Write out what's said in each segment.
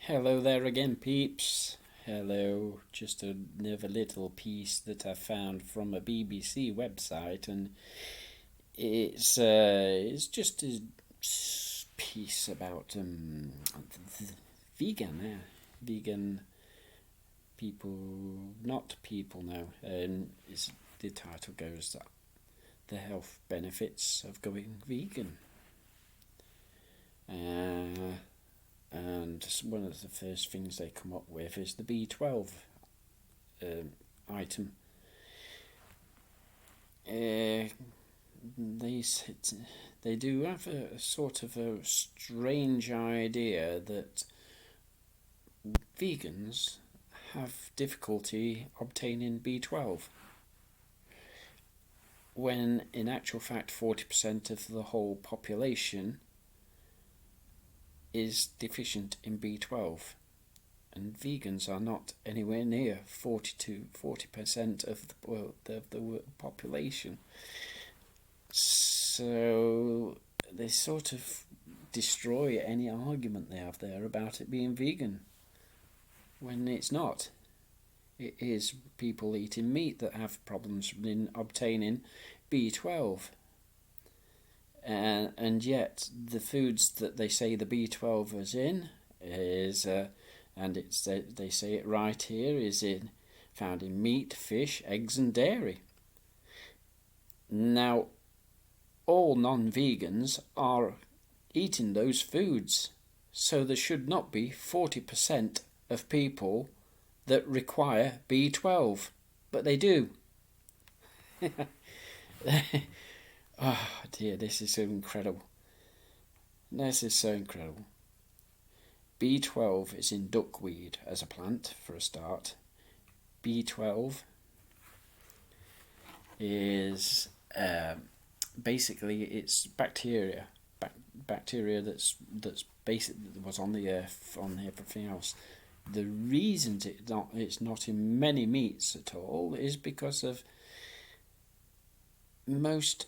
Hello there again, peeps. Hello, just another little piece that I found from a BBC website, and it's just a piece about vegan, vegan people, not people now. The title goes that the health benefits of going vegan. And one of the first things they come up with is the B12 item. They do have a sort of a strange idea that vegans have difficulty obtaining B12, when in actual fact 40% of the whole population is deficient in B12, and vegans are not anywhere near 40% of the population. So they sort of destroy any argument they have there about it being vegan, when it's not. It is people eating meat that have problems in obtaining B12. And yet the foods that they say the B12 is in is, and they say it right here, is found in meat, fish, eggs and dairy. Now, all non-vegans are eating those foods, so there should not be 40% of people that require B12, but they do. Oh dear, this is so incredible. This is so incredible. B12 is in duckweed as a plant, for a start. B12 is basically it's bacteria that's basic, that was on the earth, on everything else. The reason it's not in many meats at all is because of most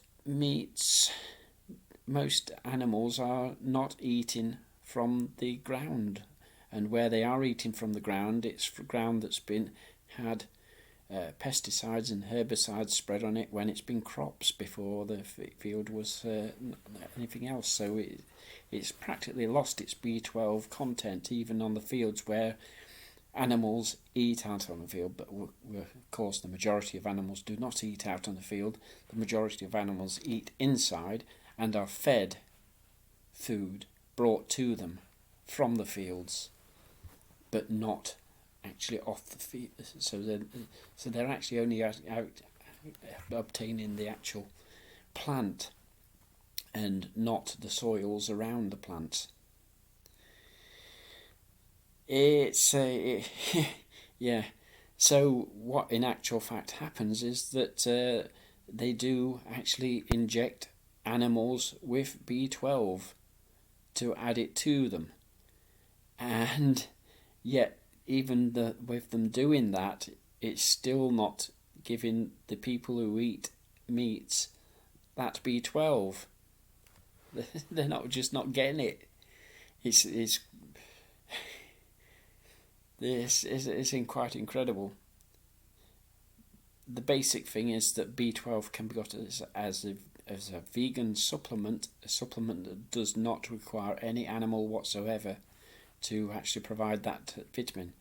animals are not eating from the ground, and where they are eating from the ground, it's ground that's been had pesticides and herbicides spread on it when it's been crops before the field was anything else. So it's practically lost its B12 content even on the fields where animals eat out on the field, but of course the majority of animals do not eat out on the field. The majority of animals eat inside and are fed food brought to them from the fields, but not actually off the field. So they're actually only out obtaining the actual plant and not the soils around the plants. Yeah. So what in actual fact happens is that they do actually inject animals with B12 to add it to them, and yet even with them doing that, it's still not giving the people who eat meats that B12. They're not getting it. It's This is quite incredible. The basic thing is that B12 can be got as a vegan supplement, a supplement that does not require any animal whatsoever to actually provide that vitamin.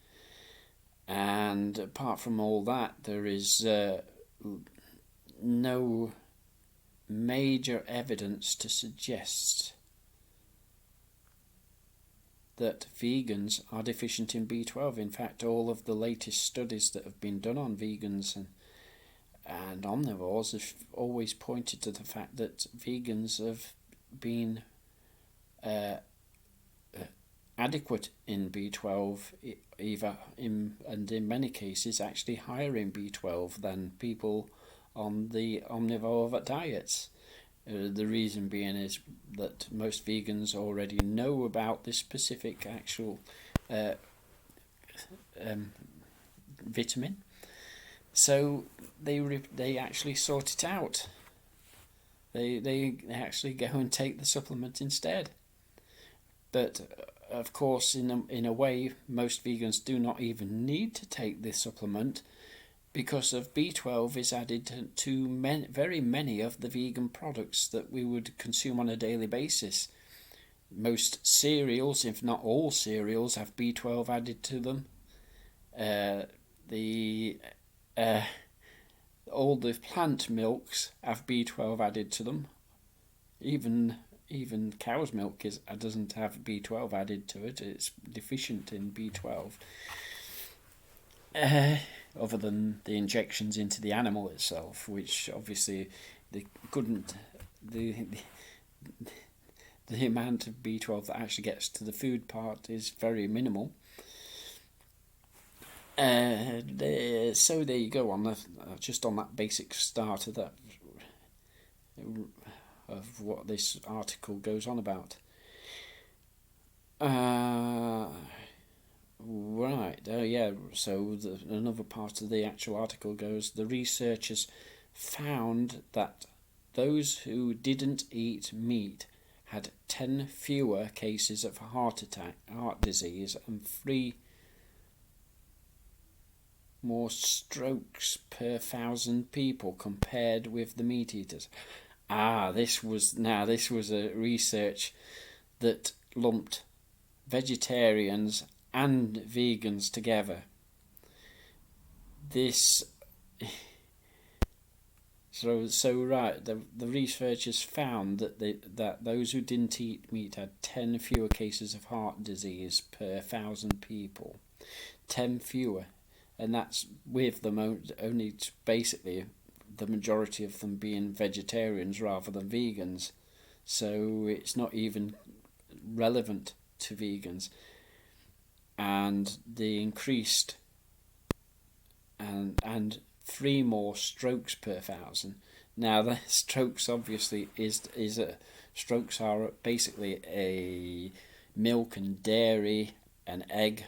And apart from all that, there is no major evidence to suggest that vegans are deficient in B12. In fact, all of the latest studies that have been done on vegans and omnivores have always pointed to the fact that vegans have been adequate in B12, and in many cases actually higher in B12 than people on the omnivore diets. The reason being is that most vegans already know about this specific actual vitamin, so they actually sort it out. They actually go and take the supplement instead. But of course, in a way, most vegans do not even need to take this supplement because of B12 is added to very many of the vegan products that we would consume on a daily basis. Most cereals, if not all cereals, have B12 added to them. The all the plant milks have B12 added to them. Even cow's milk doesn't have B12 added to it. It's deficient in B12. Other than the injections into the animal itself, which obviously they couldn't. The amount of B12 that actually gets to the food part is very minimal. So there you go, on just on that basic start of what this article goes on about. Right. Oh yeah. So another part of the actual article goes: the researchers found that those who didn't eat meat had 10 fewer cases of heart disease, and 3 more strokes per 1,000 people compared with the meat eaters. This was a research that lumped vegetarians and vegans together. The researchers found that those who didn't eat meat had 10 fewer cases of heart disease per 1,000 people. 10 fewer, and that's with them only basically the majority of them being vegetarians rather than vegans. So it's not even relevant to vegans. And the increased and 3 more strokes per 1,000. Now the strokes obviously strokes are basically a milk and dairy and egg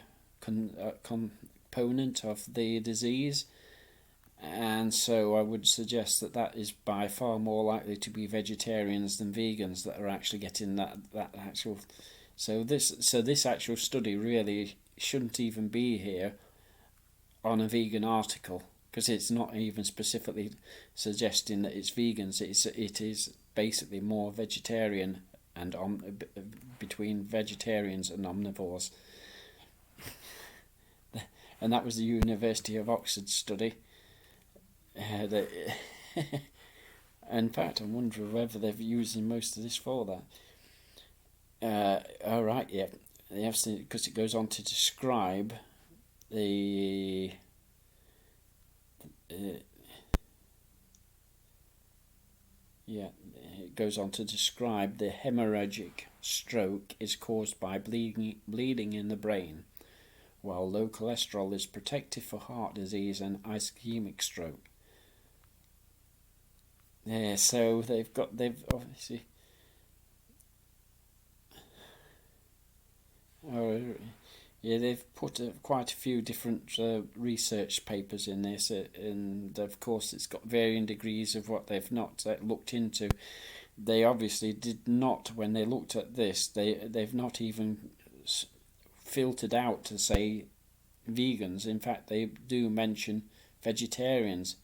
component of the disease, and so I would suggest that is by far more likely to be vegetarians than vegans that are actually getting that actual. So this actual study really shouldn't even be here on a vegan article, because it's not even specifically suggesting that it's vegans. It is basically more vegetarian and between vegetarians and omnivores. And that was the University of Oxford study. In fact, I wonder whether they're using most of this for that. They have to, because it goes on to describe the it goes on to describe the hemorrhagic stroke is caused by bleeding in the brain, while low cholesterol is protective for heart disease and ischemic stroke. Yeah, so they've obviously. They've put quite a few different research papers in this, and of course it's got varying degrees of what they've not looked into. They obviously did not, when they looked at this, they've not even filtered out to say vegans. In fact, they do mention vegetarians,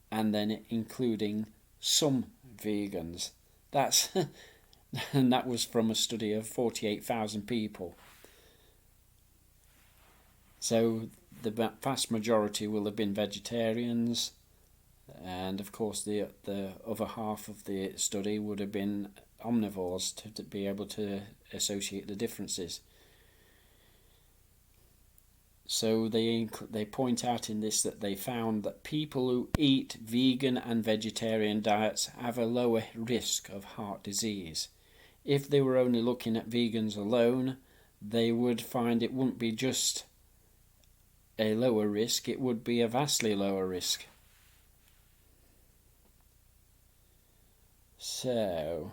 and then including some vegans. And that was from a study of 48,000 people. So the vast majority will have been vegetarians, and of course the other half of the study would have been omnivores to be able to associate the differences. So they point out in this that they found that people who eat vegan and vegetarian diets have a lower risk of heart disease. If they were only looking at vegans alone, they would find it wouldn't be just a lower risk, it would be a vastly lower risk. So,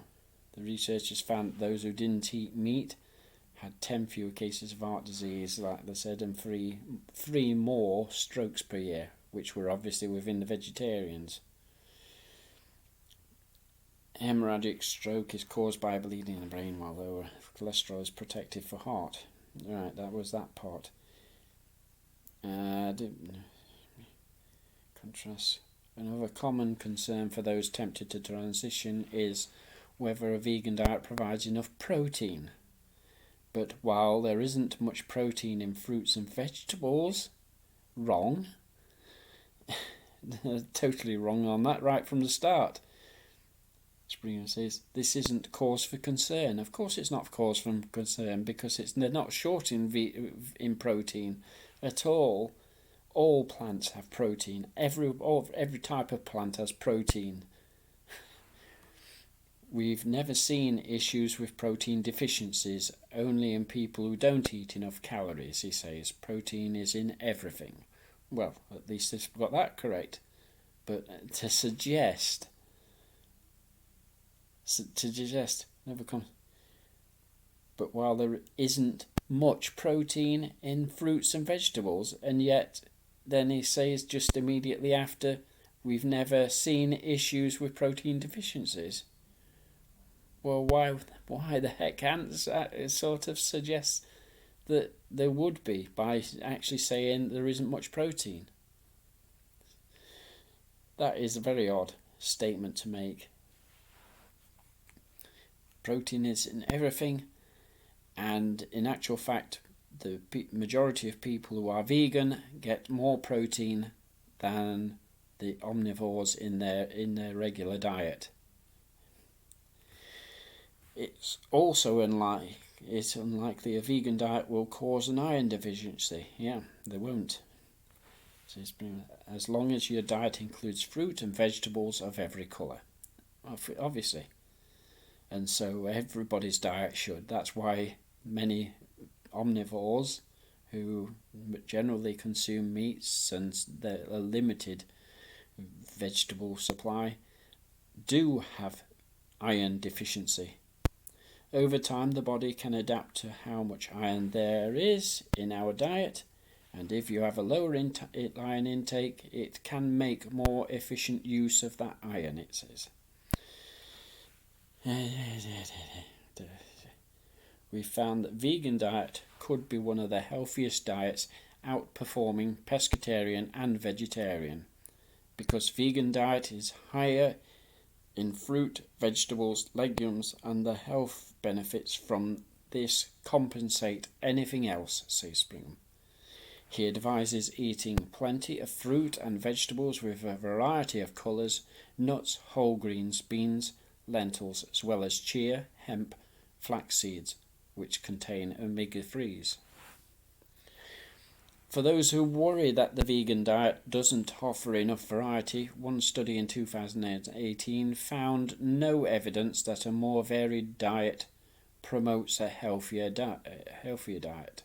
the researchers found that those who didn't eat meat had 10 fewer cases of heart disease, like they said, and three more strokes per year, which were obviously within the vegetarians. hemorrhagic stroke is caused by bleeding in the brain, while lower cholesterol is protective for heart. Right, that was that part. Contrast. Another common concern for those tempted to transition is whether a vegan diet provides enough protein. But while there isn't much protein in fruits and vegetables, wrong. Totally wrong on that right from the start. Springer says this isn't cause for concern. Of course it's not cause for concern, because they're not short in protein at all. All plants have protein. Every type of plant has protein. We've never seen issues with protein deficiencies, only in people who don't eat enough calories, he says. Protein is in everything. Well, at least they've got that correct. But to suggest never comes. But while there isn't much protein in fruits and vegetables, and yet then he says just immediately after, we've never seen issues with protein deficiencies. Well, why the heck can't it sort of suggests that there would be by actually saying there isn't much protein? That is a very odd statement to make. Protein is in everything, and in actual fact, the majority of people who are vegan get more protein than the omnivores in their regular diet. It's also unlikely a vegan diet will cause an iron deficiency. Yeah, they won't. As long as your diet includes fruit and vegetables of every colour, obviously. And so everybody's diet should. That's why many omnivores who generally consume meats and a limited vegetable supply do have iron deficiency. Over time, the body can adapt to how much iron there is in our diet, and if you have a lower iron intake, it can make more efficient use of that iron, it says. We found that vegan diet could be one of the healthiest diets, outperforming pescatarian and vegetarian, because vegan diet is higher in fruit, vegetables, legumes, and the health benefits from this compensate anything else, says Springham. He advises eating plenty of fruit and vegetables with a variety of colours, nuts, whole grains, beans, lentils, as well as chia, hemp, flax seeds, which contain omega-3s. For those who worry that the vegan diet doesn't offer enough variety, one study in 2018 found no evidence that a more varied diet promotes a healthier diet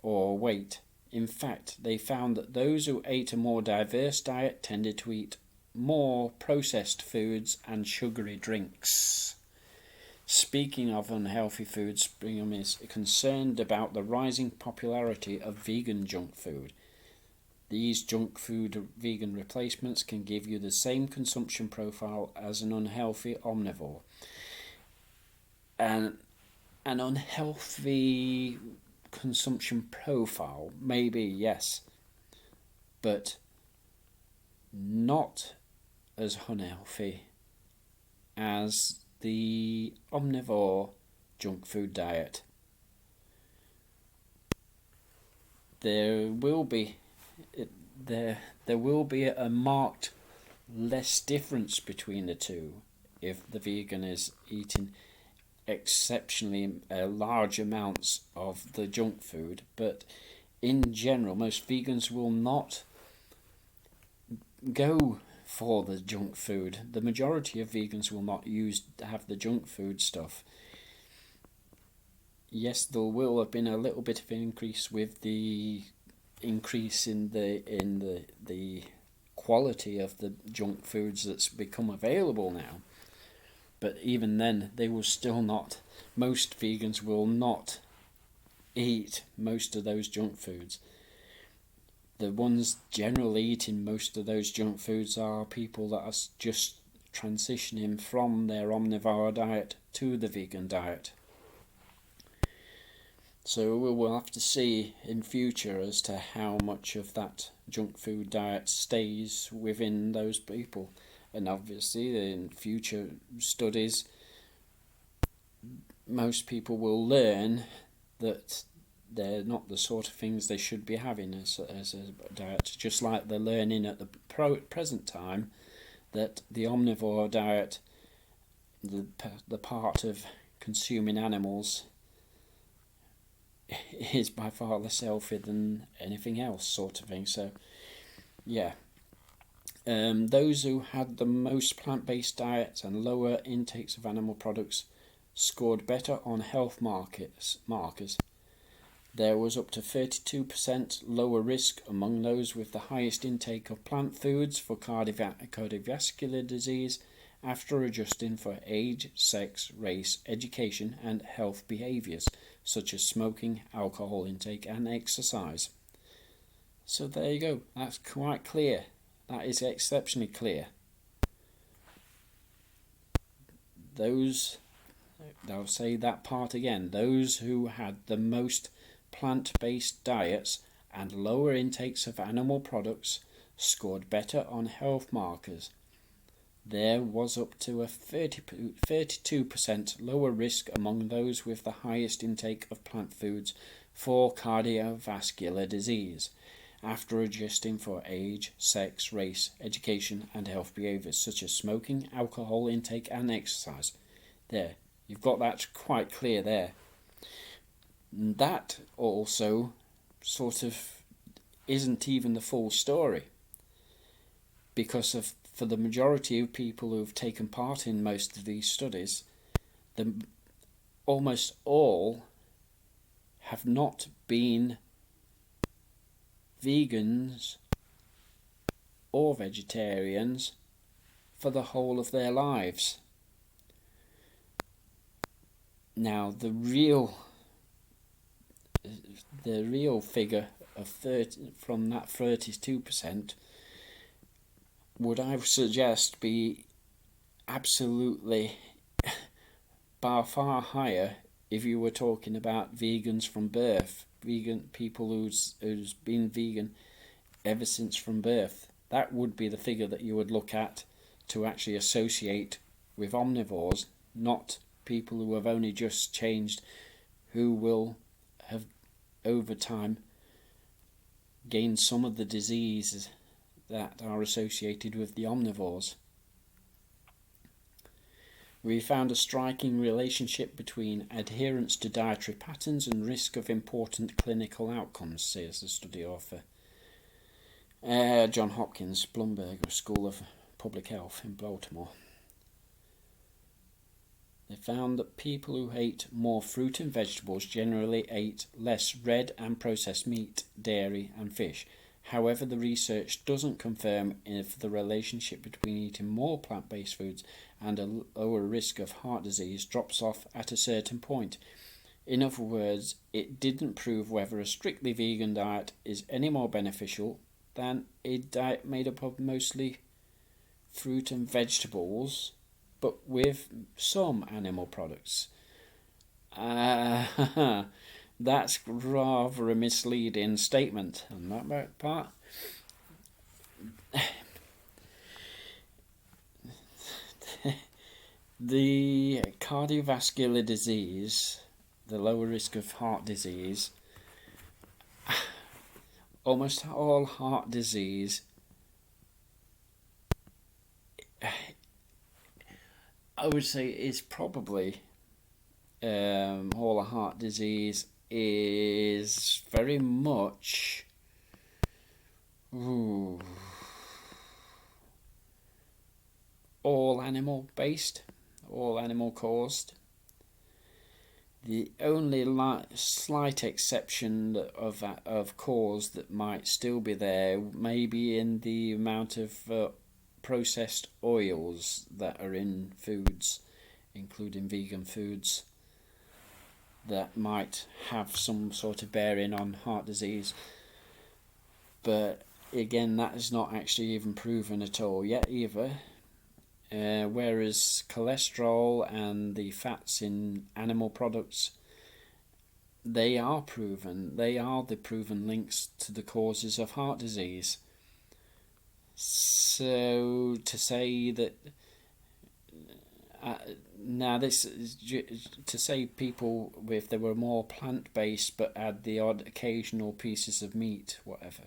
or weight. In fact, they found that those who ate a more diverse diet tended to eat more processed foods and sugary drinks. Speaking of unhealthy foods, Brigham is concerned about the rising popularity of vegan junk food. These junk food vegan replacements can give you the same consumption profile as an unhealthy omnivore. And an unhealthy consumption profile, maybe, yes, but not as unhealthy as the omnivore junk food diet. There will be a marked less difference between the two if the vegan is eating exceptionally large amounts of the junk food, but in general most vegans will not go for the junk food. The majority of vegans will not have the junk food stuff. Yes, there will have been a little bit of an increase with the increase in the quality of the junk foods that's become available now. But even then, they will still not. Most vegans will not eat most of those junk foods. The ones generally eating most of those junk foods are people that are just transitioning from their omnivore diet to the vegan diet. So we will have to see in future as to how much of that junk food diet stays within those people. And obviously in future studies, most people will learn that they're not the sort of things they should be having as a diet, just like they're learning at the present time that the omnivore diet, the part of consuming animals, is by far less healthy than anything else, sort of thing. So yeah, those who had the most plant-based diets and lower intakes of animal products scored better on health markers. There was up to 32% lower risk among those with the highest intake of plant foods for cardiovascular disease after adjusting for age, sex, race, education and health behaviours such as smoking, alcohol intake and exercise. So there you go, that's quite clear. That is exceptionally clear. I'll say that part again, those who had the most plant-based diets and lower intakes of animal products scored better on health markers. There was up to a 32% lower risk among those with the highest intake of plant foods for cardiovascular disease, after adjusting for age, sex, race, education and health behaviours such as smoking, alcohol intake and exercise. There, you've got that quite clear there. That also sort of isn't even the full story, because for the majority of people who've taken part in most of these studies, almost all have not been vegans or vegetarians for the whole of their lives. Now the real figure of 30 from that 32% would I suggest be absolutely by far higher if you were talking about vegans from birth, vegan people who's been vegan ever since from birth. That would be the figure that you would look at to actually associate with omnivores, not people who have only just changed, who will have over time gained some of the diseases that are associated with the omnivores. We found a striking relationship between adherence to dietary patterns and risk of important clinical outcomes, says the study author. John Hopkins, Bloomberg School of Public Health in Baltimore. They found that people who ate more fruit and vegetables generally ate less red and processed meat, dairy and fish. However, the research doesn't confirm if the relationship between eating more plant-based foods and a lower risk of heart disease drops off at a certain point. In other words, it didn't prove whether a strictly vegan diet is any more beneficial than a diet made up of mostly fruit and vegetables, but with some animal products. That's rather a misleading statement on that part. The cardiovascular disease, the lower risk of heart disease, almost all heart disease, I would say is probably all heart disease is very much all animal based, all animal caused. The only slight exception of cause that might still be there may be in the amount of processed oils that are in foods, including vegan foods, that might have some sort of bearing on heart disease. But again, that is not actually even proven at all yet either. whereas cholesterol and the fats in animal products, they are proven. They are the proven links to the causes of heart disease. So to say that now this is to say people, if they were more plant-based but add the odd occasional pieces of meat, whatever,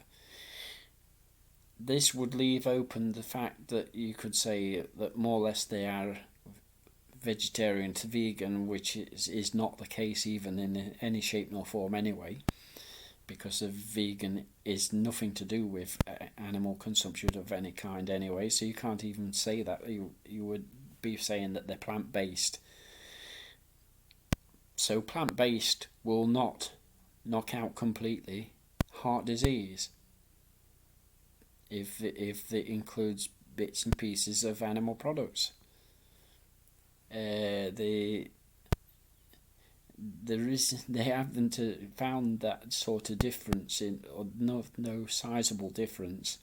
this would leave open the fact that you could say that more or less they are vegetarian to vegan, which is not the case even in any shape nor form anyway, because a vegan is nothing to do with animal consumption of any kind anyway, so you can't even say that. You would be saying that they're plant-based. So plant-based will not knock out completely heart disease if it includes bits and pieces of animal products. They haven't found that sort of difference or no sizable difference,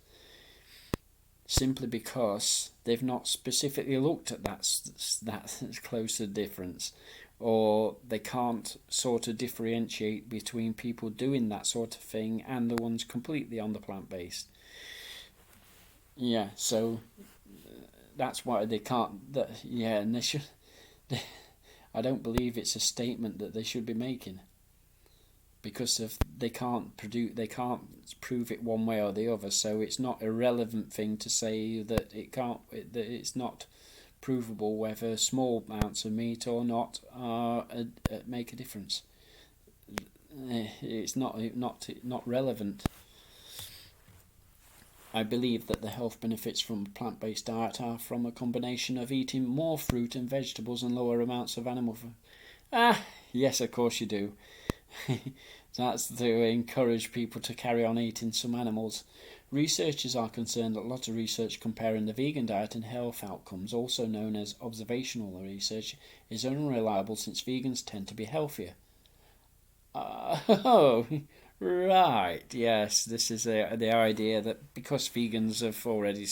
simply because they've not specifically looked at that closer difference, or they can't sort of differentiate between people doing that sort of thing and the ones completely on the plant-based. Yeah, so that's why they can't. And they should. I don't believe it's a statement that they should be making, because they can't prove it one way or the other. So it's not a relevant thing to say that that it's not provable whether small amounts of meat or not make a difference. It's not relevant. I believe that the health benefits from a plant-based diet are from a combination of eating more fruit and vegetables and lower amounts of animal food. Yes, of course you do. That's to encourage people to carry on eating some animals. Researchers are concerned that a lot of research comparing the vegan diet and health outcomes, also known as observational research, is unreliable since vegans tend to be healthier. Oh, right, yes, this is the idea that because vegans have already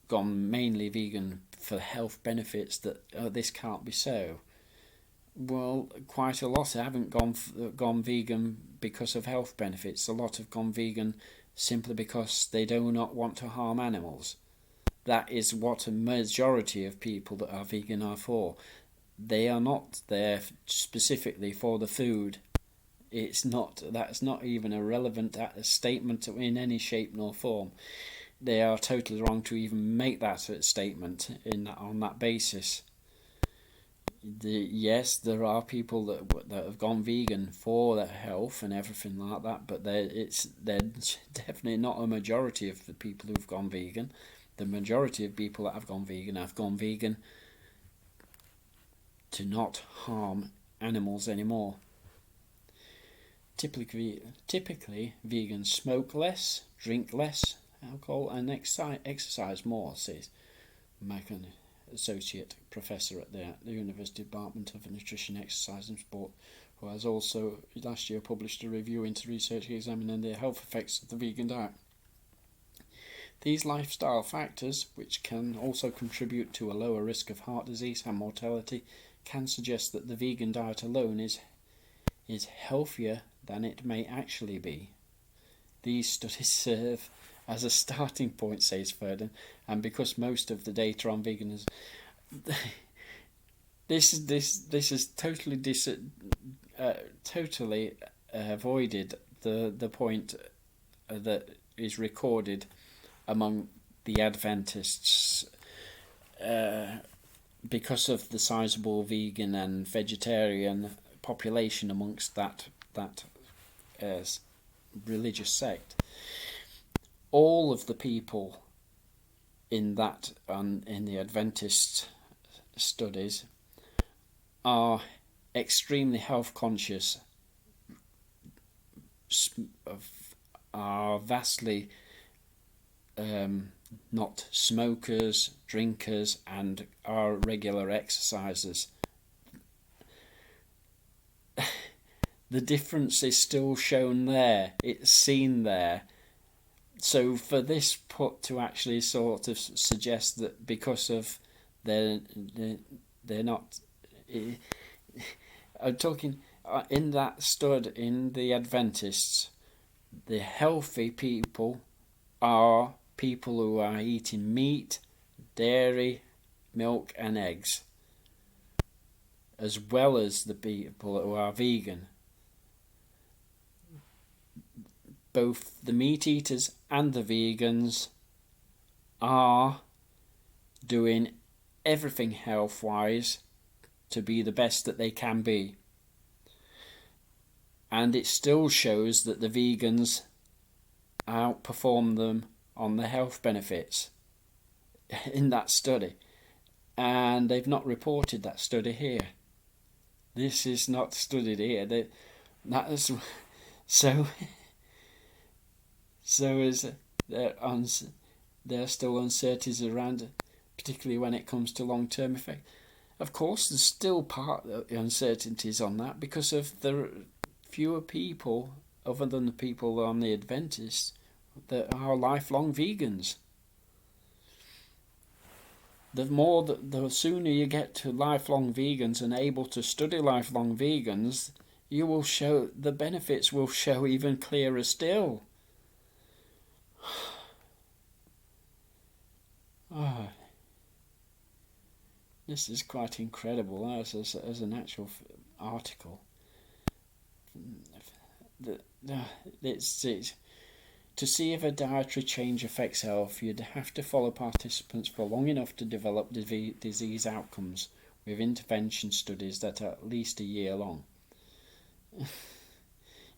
gone mainly vegan for health benefits, that this can't be so. Well, quite a lot haven't gone vegan because of health benefits. A lot have gone vegan simply because they do not want to harm animals. That is what a majority of people that are vegan are for. They are not there specifically for the food. That's not even a relevant statement in any shape nor form. They are totally wrong to even make that statement on that basis. Yes, there are people that have gone vegan for their health and everything like that, but they're definitely not a majority of the people who've gone vegan. The majority of people that have gone vegan to not harm animals anymore. Typically, vegans smoke less, drink less alcohol, and exercise more, says Macon, Associate Professor at the University Department of Nutrition, Exercise and Sport, who has also last year published a review into research examining the health effects of the vegan diet. These lifestyle factors, which can also contribute to a lower risk of heart disease and mortality, can suggest that the vegan diet alone is healthier than it may actually be. These studies serve as a starting point, says Ferdin, and because most of the data on veganism, this is totally avoided the point that is recorded among the Adventists because of the sizable vegan and vegetarian population amongst that religious sect. All of the people in the Adventist studies are extremely health conscious, are vastly not smokers, drinkers, and are regular exercisers. The difference is still shown there. It's seen there. So for this put to actually sort of suggest that because of they're not, I'm talking in that stud in the Adventists, the healthy people are people who are eating meat, dairy, milk and eggs, as well as the people who are vegan. Both the meat eaters and the vegans are doing everything health-wise to be the best that they can be. And it still shows that the vegans outperform them on the health benefits in that study. And they've not reported that study here. This is not studied here. That is so. So is there are still uncertainties around, particularly when it comes to long-term effect. Of course, there's still part of the uncertainties on that because of the fewer people, other than the people on the Adventists, that are lifelong vegans. The sooner you get to lifelong vegans and able to study lifelong vegans, you will show the benefits will show even clearer still. Oh, this is quite incredible as an actual article. It's to see if a dietary change affects health, you'd have to follow participants for long enough to develop disease outcomes, with intervention studies that are at least a year long.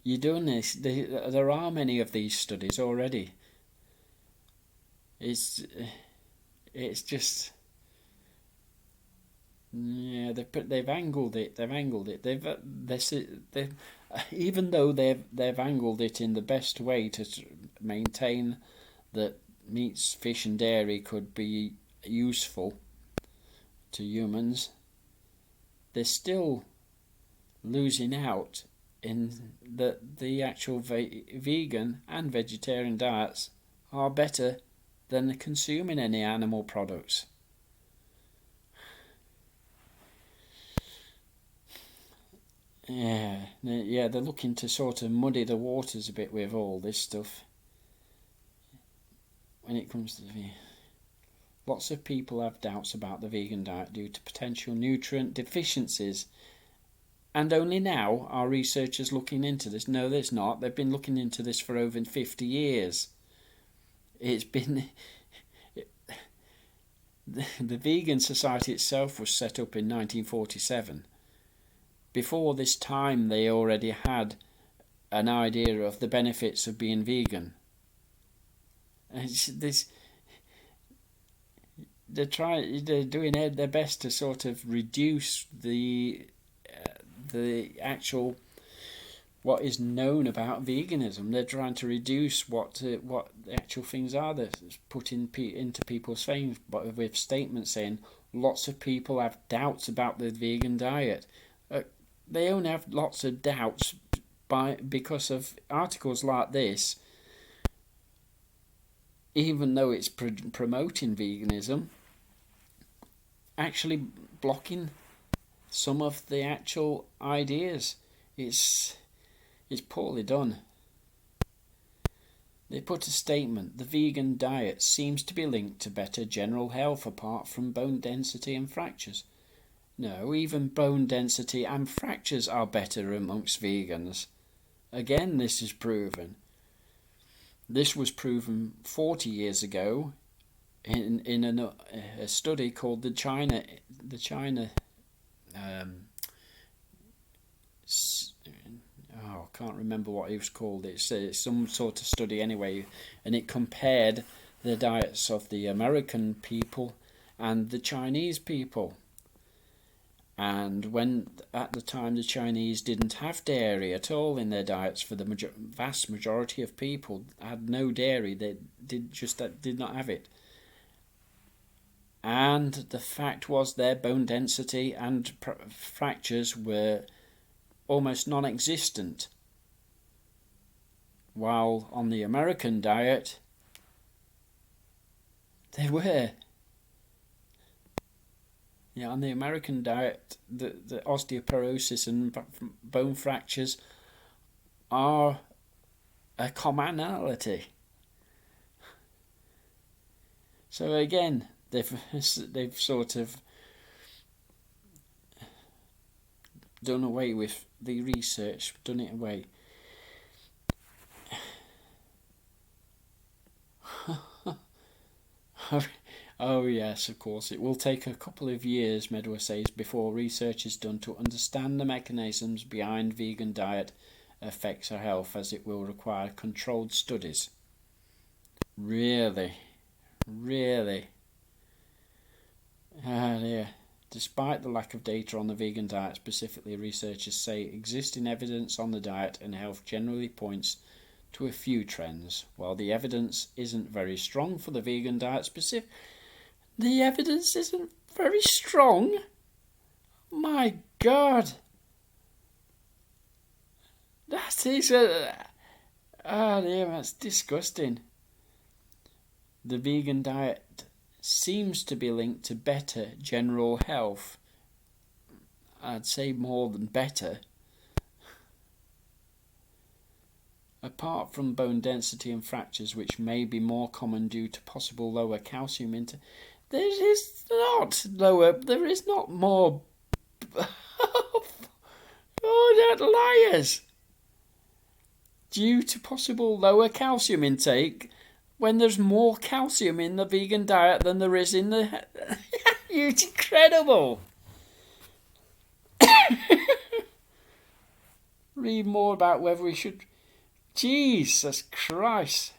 You're doing this. There are many of these studies already. It's just, yeah, they've angled it. They've even though they've angled it in the best way to maintain that meats, fish, and dairy could be useful to humans, they're still losing out in that the actual vegan and vegetarian diets are better than consuming any animal products. Yeah, they're looking to sort of muddy the waters a bit with all this stuff. When it comes to lots of people have doubts about the vegan diet due to potential nutrient deficiencies. And only now are researchers looking into this. No, there's not. They've been looking into this for over 50 years. It's been... The Vegan Society itself was set up in 1947. Before this time, they already had an idea of the benefits of being vegan. They're doing their best to sort of reduce the actual what is known about veganism. They're trying to reduce what the actual things are that's put into people's things, but with statements saying lots of people have doubts about the vegan diet. They only have lots of doubts because of articles like this, even though it's promoting veganism, actually blocking some of the actual ideas. It's poorly done. They put a statement: the vegan diet seems to be linked to better general health apart from bone density and fractures. No, even bone density and fractures are better amongst vegans. Again, this is proven. This was proven 40 years ago in a study called the China I can't remember what it was called. It's some sort of study anyway, and it compared the diets of the American people and the Chinese people. And when at the time the Chinese didn't have dairy at all in their diets, for the vast majority of people had no dairy, they did not have it. And the fact was their bone density and fractures were almost non-existent. While on the American diet, They were. Yeah, on the American diet, the osteoporosis and bone fractures are a commonality. So again, they've sort of done away with the research, done it away. Oh yes, of course. It will take a couple of years, Medwa says, before research is done to understand the mechanisms behind vegan diet affects our health, as it will require controlled studies. Really? Really? Ah, dear. Despite the lack of data on the vegan diet specifically, researchers say existing evidence on the diet and health generally points to a few trends. While the evidence isn't very strong for the vegan diet specific, the evidence isn't very strong? My God. That is that's disgusting. The vegan diet seems to be linked to better general health. I'd say more than better. Apart from bone density and fractures, which may be more common due to possible lower calcium intake, there is not more. Oh, that liars! Due to possible lower calcium intake, when there's more calcium in the vegan diet than there is in the... It's incredible! Read more about whether we should... Jesus Christ!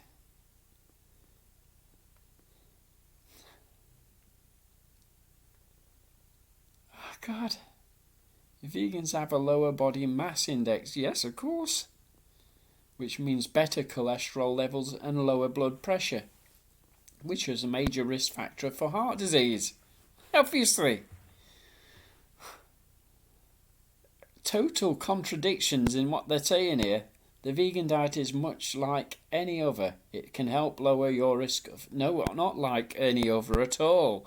Oh, God. Vegans have a lower body mass index. Yes, of course. Which means better cholesterol levels and lower blood pressure, which is a major risk factor for heart disease. Obviously. Total contradictions in what they're saying here. The vegan diet is much like any other. It can help lower your risk of... No, not like any other at all.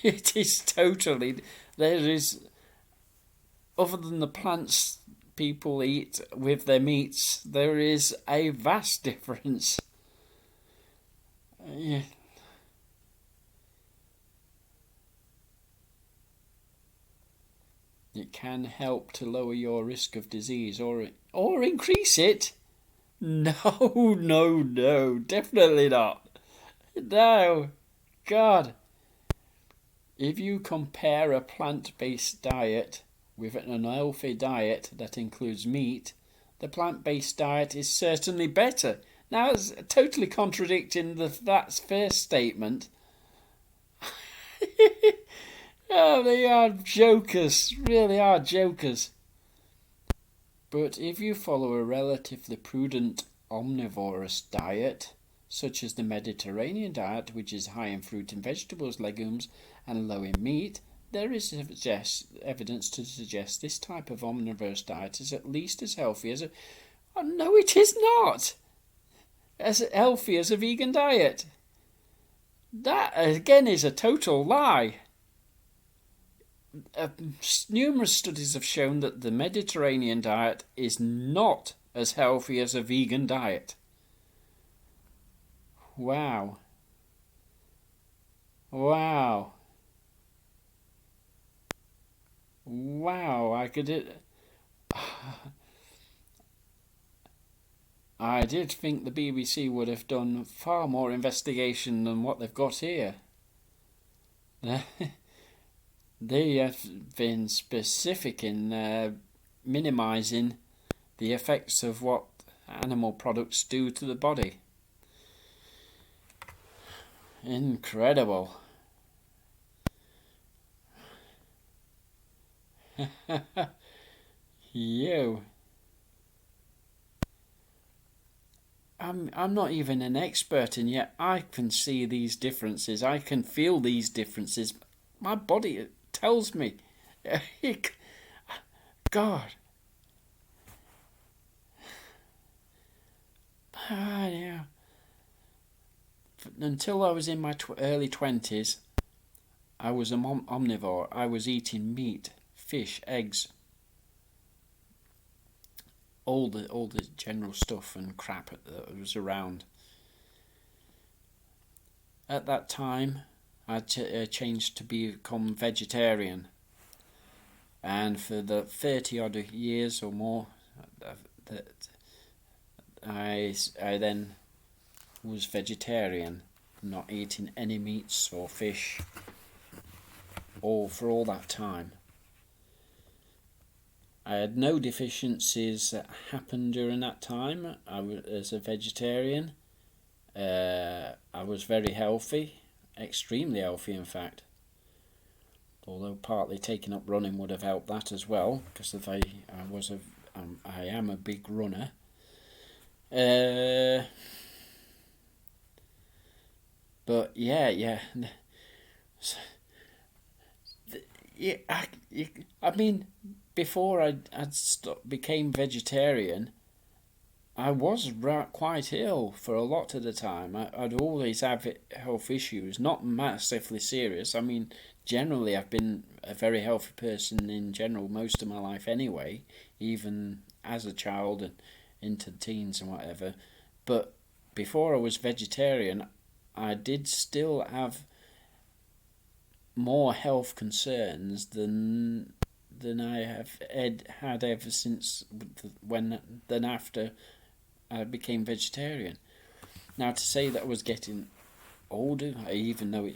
It is totally... There is... Other than the plants people eat with their meats, there is a vast difference. Yeah. It can help to lower your risk of disease or increase it. No, definitely not. No, God. If you compare a plant-based diet with an unhealthy diet that includes meat, the plant-based diet is certainly better. Now, it's totally contradicting that first statement. Oh, they are jokers, really are jokers. But if you follow a relatively prudent omnivorous diet, such as the Mediterranean diet, which is high in fruit and vegetables, legumes, and low in meat, there is evidence to suggest this type of omnivorous diet is at least as healthy as a... Oh, no, it is not! As healthy as a vegan diet. That, again, is a total lie. Numerous studies have shown that the Mediterranean diet is not as healthy as a vegan diet. Wow. Wow, I could... I did think the BBC would have done far more investigation than what they've got here. They have been specific in minimising the effects of what animal products do to the body. Incredible. You. I'm not even an expert, and yet I can see these differences. I can feel these differences. My body tells me. God. Yeah. until I was in my early 20s, I was an omnivore. I was eating meat, fish, eggs, all the general stuff and crap that was around. At that time, I changed to become vegetarian, and for the 30 odd years or more that I then was vegetarian, not eating any meats or fish, all for all that time. I had no deficiencies that happened during that time. As a vegetarian, I was very healthy, extremely healthy in fact. Although partly taking up running would have helped that as well, because I am a big runner. But yeah. Yeah, I mean, before I'd became vegetarian, I was quite ill for a lot of the time. I'd always have health issues, not massively serious. I mean, generally I've been a very healthy person in general most of my life anyway, even as a child and into teens and whatever. But before I was vegetarian, I did still have more health concerns than I have had ever since after I became vegetarian. Now, to say that I was getting older, even though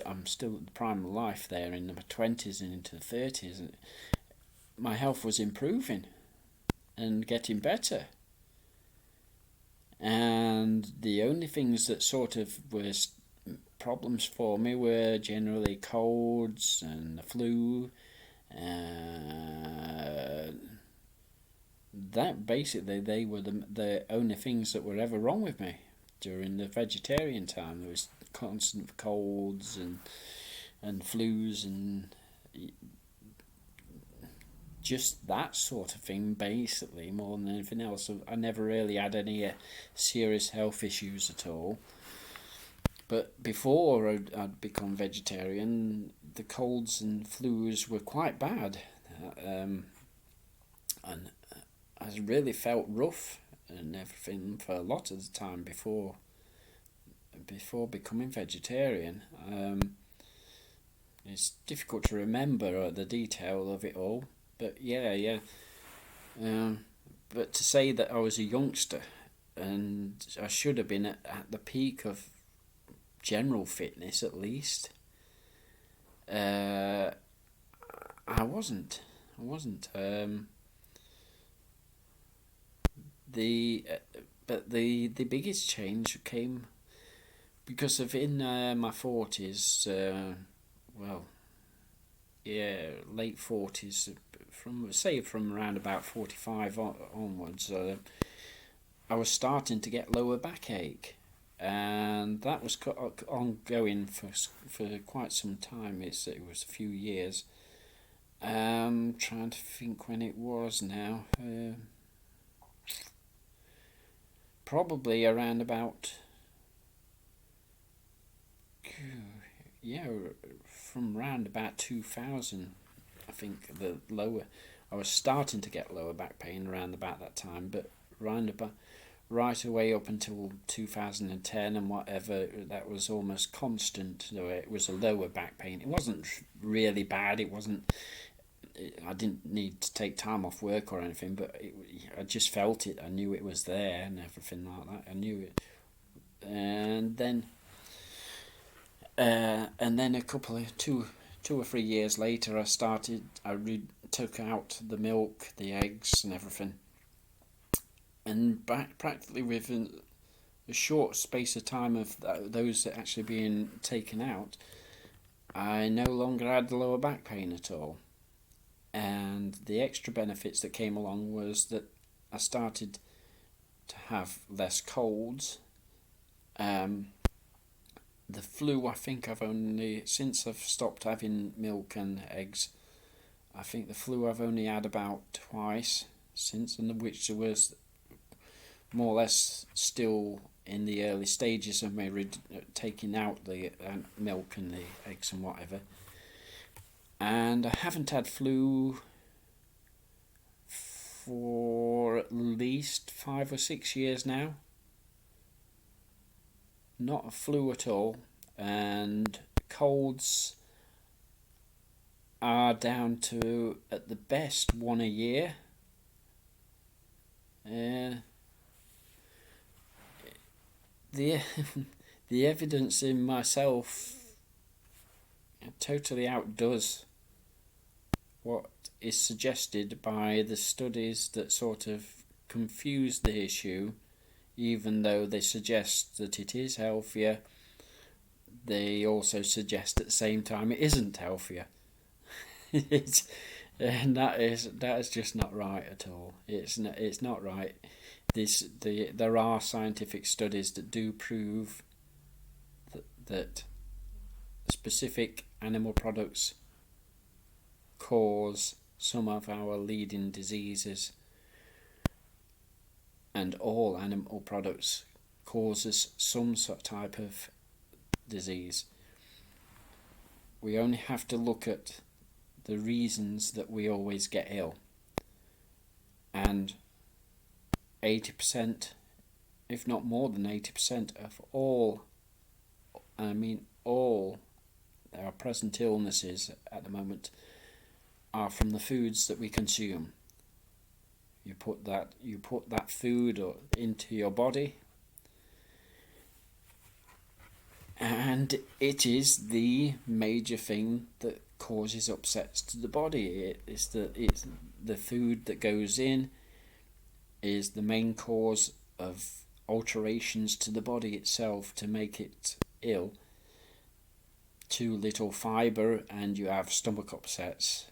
I'm still at the prime of life there in my 20s and into the 30s, my health was improving and getting better. And the only things that sort of were problems for me were generally colds and the flu. That basically they were the only things that were ever wrong with me during the vegetarian time. There was constant colds and flus and just that sort of thing, basically, more than anything else. I never really had any serious health issues at all. But before I'd become vegetarian, the colds and flus were quite bad, and I really felt rough and everything for a lot of the time before becoming vegetarian. It's difficult to remember the detail of it all, but yeah. But to say that I was a youngster and I should have been at the peak of general fitness at least, I wasn't. But the biggest change came because of in my 40s, late 40s, from around about 45 onwards, I was starting to get lower backache, and that was ongoing for quite some time. It was a few years. Trying to think when it was now. Probably around about, from around about 2000, I think I was starting to get lower back pain around about that time, but right away up until 2010 and whatever, that was almost constant. It was a lower back pain. It wasn't really bad. I didn't need to take time off work or anything, but I just felt it. I knew it was there and everything like that. I knew it, and then a couple of two or 3 years later, I took out the milk, the eggs, and everything, and practically within a short space of time of those actually being taken out, I no longer had the lower back pain at all. And the extra benefits that came along was that I started to have less colds. The flu, I think since I've stopped having milk and eggs, I think the flu I've only had about twice since, and which was more or less still in the early stages of me taking out the milk and the eggs and whatever. And I haven't had flu for at least 5 or 6 years now. Not a flu at all. And colds are down to, at the best, one a year. The the evidence in myself totally outdoes what is suggested by the studies that sort of confuse the issue, even though they suggest that it is healthier. They also suggest at the same time it isn't healthier. And that is just not right at all. It's not right. There are scientific studies that do prove that specific animal products cause some of our leading diseases, and all animal products causes some sort of type of disease. We only have to look at the reasons that we always get ill, and 80%, if not more than 80% of all, I mean all our present illnesses at the moment, are from the foods that we consume. You put that food into your body, and it is the major thing that causes upsets to the body. It's the food that goes in is the main cause of alterations to the body itself to make it ill. Too little fibre and you have stomach upsets.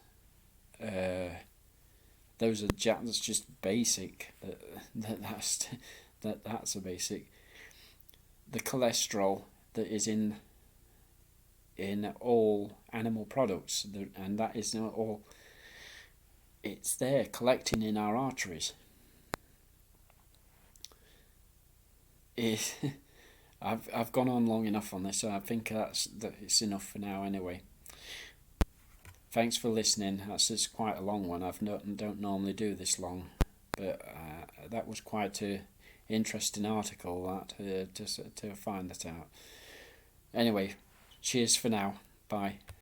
That's just basic. That's a basic. The cholesterol that is in all animal products, and that is not all. It's there collecting in our arteries. I've gone on long enough on this, so I think that it's enough for now anyway. Thanks for listening. That's just quite a long one. Don't normally do this long, but that was quite an interesting article to find that out. Anyway, cheers for now. Bye.